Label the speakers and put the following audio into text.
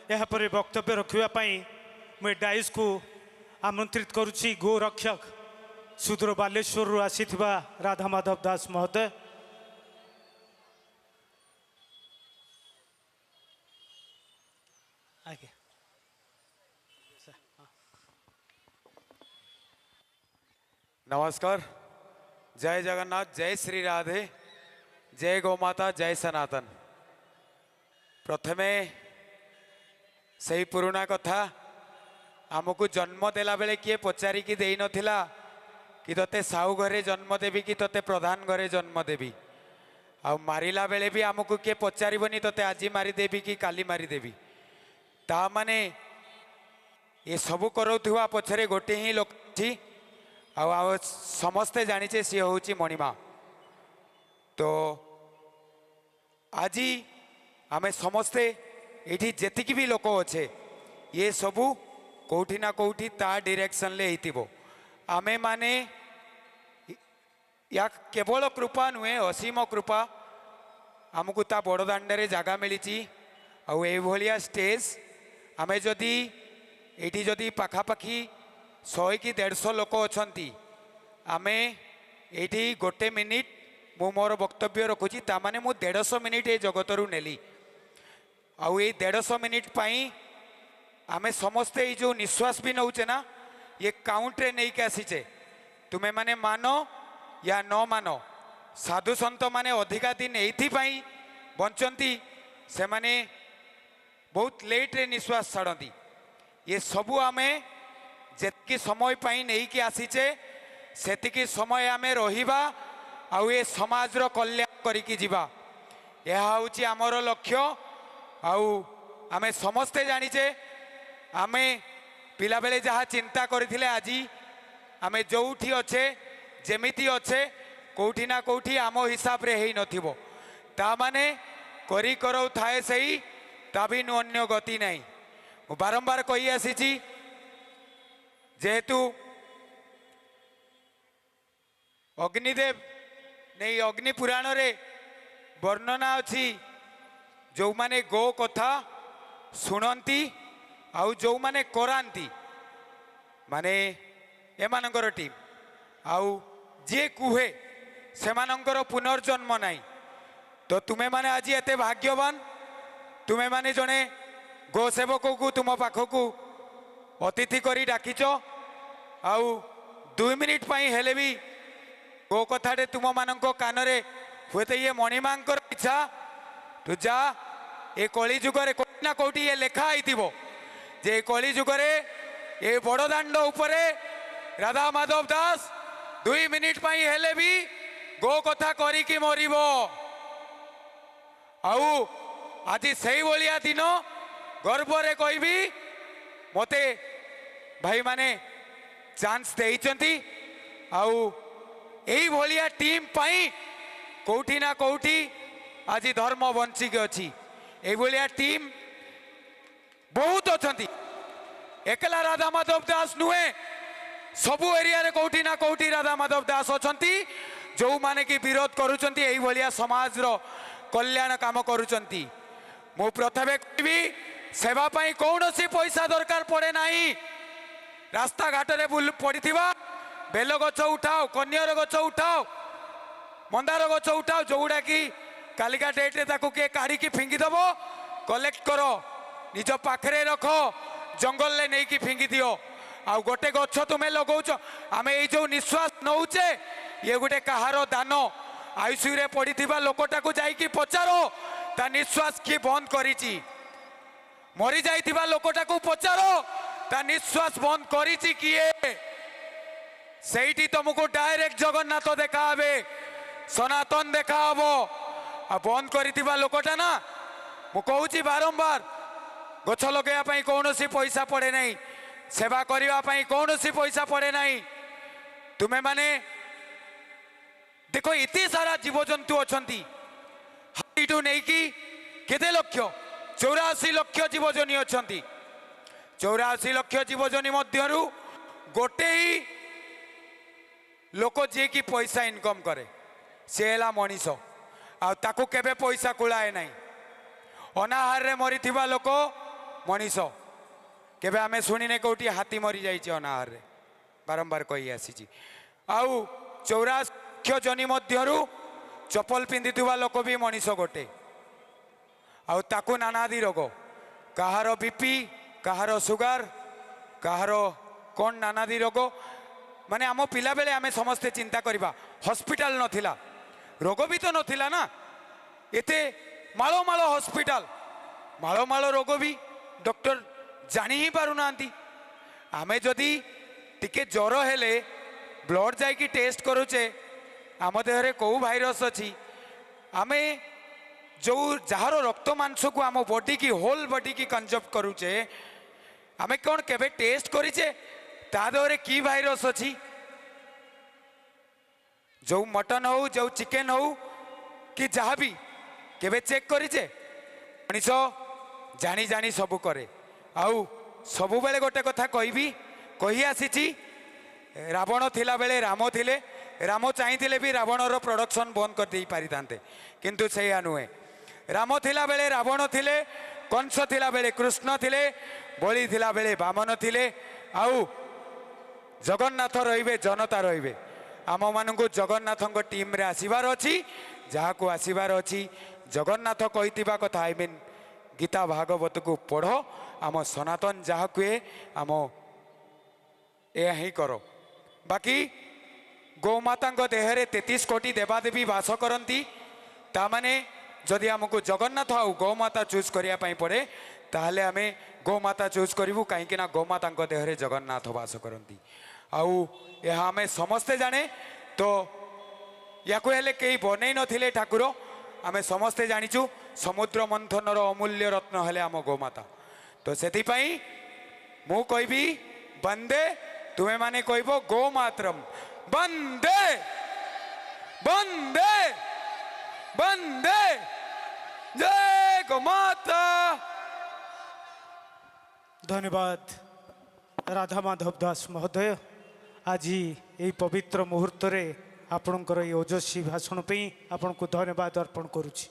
Speaker 1: यापर वक्तव्य रखापी मुझे डाइस को आमंत्रित करुच्ची गोरक्षक सुदूर बालेश्वर आसी राधा माधव दास महोदय। आगे
Speaker 2: नमस्कार, जय जगन्नाथ, जय श्री राधे, जय गौमाता, जय सनातन। प्रथमे सही पुराना कथा आमको जन्म देला बेले किए पचारिकी देई नथिला कि तोते साहू घरे जन्म देवी कि तोते प्रधान घरे जन्म देवी। आ मारिला बेले भी आमको किए पचारिबनी तोते आज मारिदेवी कि काली मारिदेवी। ता माने ये सबू करूवा पछरे गोटे ही लोक छी आ समस्ते जानिचे सी हूँ मणिमा। तो आज आमे समस्ते ये जेतिकी भी लोक अच्छे ये सबू कौटी ना कौटी ता डायरेक्शन ले हितिबो। आमे माने या केवल कृपा नुहे असीम कृपा आमको ता बड़दाण्डे जगह मिली आ स्टेज आमे जदि एटी जदि पाखापाखी 100 कि 150 लोक अच्छा आमे ये गोटे मिनिट मु मोर वक्तव्य रखुची तामाने मु 150 मिनिट ये जगतरू नेली आउ ये 150 मिनिट पाई आमे समस्ते ये जो निश्वास भी नौचे ना ये काउंट रे नहीं के आसीचे। तुम्हें माने मानो या न मानो साधु संत माने अधिका दिन एइथिपाई बंचंती से माने बहुत लेट रे निश्वास छाड़ती। ये सबू आमे जेतकी समय पाई नहीं कि आसीचे सेतिकी समय आमे रहिबा आउ ये समाज रो कल्याण करिकी जिबा यह होची आमर लक्ष्य। आउ आमे समस्ते जानिचे आमे पिला बेले जहाँ चिंता करथिले आज आमे जोठी अच्छे जेमिति अच्छे कौटी ना कौटी आम हिसाब रे हेई नथिबो ता माने करी करौ थाए सही ता भी अन्य गति नहीं। बारंबार कही आसीची जेहेतु अग्निदेव नहीं अग्नि पुराण रे वर्णना अच्छी जो माने गो कथा शुणती आउ जो माने करांती माने एमानंकर टीम आउ जे कुहे सेमानंकर पुनर्जन्म नहीं। तो तुम्हें माने आज एते भाग्यवान तुम्हें माने जने गो सेवक को तुम पाखकू अतिथि करी डाकिच आउ 2 मिनिट पाई हेले भी गो कथाटे तुम मानक कानरे हुए ये मणिमांकर इच्छा तू जा ये कली जुगरे कोटी ना कोटी ये लेखा आईथिबो जे कली जुगरे ये बड़दाण्ड उपरे राधा माधव दास 2 मिनिट पाई हेले भी गो कथा करिकी मरिबो। आउ आज सही भलिया दिन गर्वरे कहबी मते भाई माने चांस देइचंती आउ यही भलिया टीम पाई कौटी ना कौटी आज धर्म बंचिक अच्छी यही भलिया टीम बहुत अच्छा। एकला राधा माधव दास नुहे सबू एरिया रे कौटी ना कौटी राधा माधव दास अच्छा जो माने कि विरोध करुचंती यही भलिया समाज रो कल्याण काम करुचंती। मु प्रथमे कहबी सेवा पाई कौनसी पैसा दरकार पड़े नाही। रास्ता घाट रे पड़ी बेल गच उठाओ कन्यर गच उठाओ मंदार गच उठाओ जोड़ा कि कालिका डेट्रे किए काढ़ी फिंगिदब कलेक्ट कर निज पाखे रख जंगल ले नहीं कि फिंगी दियो आ गोटे गछ तुम्हें लगौच आम ये जो निश्वास नौचे ये गोटे कहार दान आईसीयू रे पड़ी लोकटा को जाइकी पचारो ता निश्वास किए बंद करिची मरी जाइथिबा लोकटा को पचारो ता निश्वास बंद करिची किए सेठी तुमको डायरेक्ट जगन्नाथ देखा सनातन देखा आ बंद करिथिबा लोकटा ना मु कहूची बारंबार गछ लगे कौन पैसा पड़े नहीं सेवा करने कौन पैसा पड़े नहीं। तुम्हें माने देखो इतनी सारा जीवजंतु अच्छा हाथी नहीं कि केते लक्ष 84 लक्ष जीवजनी अच्छा 84 लक्ष जीवजनी मध्यरु गोटे ही लोक जे कि पैसा इनकम करे सी है मनीष आकु केबे पैसा कुलाए नहीं। अनाहार रे मरी लोक मनीष केबे आमे शुणिने कौटी हाथी मरी जाइए अनाहार रे बारंबार कही आसी आउ 84 जनी मध्यरु चपल पिंधिथुवा लोक भी मनीष गोटे आउ ताकू नानादी रोग कहार बीपी कहार सुगार कहार कौन नानादी रोग माने आम पिला बेले आमे समस्ते चिंता करबा हॉस्पिटल नथिला रोग भी तो नथिला ना एते मालो मालो हॉस्पिटल मालो मालो रोग भी डॉक्टर जानी ही पारु नांती आमे जदि टिके ज्वर हेले ब्लड जाइकी टेस्ट करूचे आम देहरे कौ भाइरस अच्छी आमे जो जार रक्त मांस को आम बॉडी की होल बॉडी की कंजप्ट करूचे आमे कौन केबे टेस्ट करिचे ता देहरे की भाइरस अच्छी जो मटन हो जो चिकेन हो कि जहाँ भी केबे चेक करिचे मनीष जानी जानी सबू करे आउ सबु बेले गोटे कथा कहबी कही आसी रावण थिला बेले राम थिले राम चाहिए भी रावणर प्रोडक्शन बंद कर दे पारि थांते किंतु सेया नुहे राम थिला बेले रावण थिले कंस थिला बेले कृष्ण थिले बलि थिला बेले वामन थिले आउ जगन्नाथ रहिबे जनता रहिबे आम मानू जगन्नाथ टीम रे आसीबार अछि जहाँ को आसीबार अछि जगन्नाथ कहितिबा कथा आई मीन गीता भागवत को पढ़ आम सनातन जहाँ कहे आम या ही करो बाकी गौमाता देहरे 33 कोटी देवादेवी वास करती तामाने जदि आमको जगन्नाथ आउ गौमाता चूज करने पड़े ताहले आमे गौमाता चूज करूँ कहीं गौमाता देहरे जगन्नाथ वास करती आउ यह आमे समस्ते जाने तो या कहीं बनई नथिले ठाकुर आमे समस्ते जानिचु समुद्र मंथनर अमूल्य रत्न हेले आम गौमाता तो से मु कहबी वंदे तुम्हें माने कहब गोमात्रम वंदे वंदे वंदे जय गोमाता।
Speaker 1: धन्यवाद राधा माधव दास महोदय आज यही पवित्र मुहूर्त रे आपणकर ओजस्वी भाषण पे आपन को धन्यवाद अर्पण करुछि।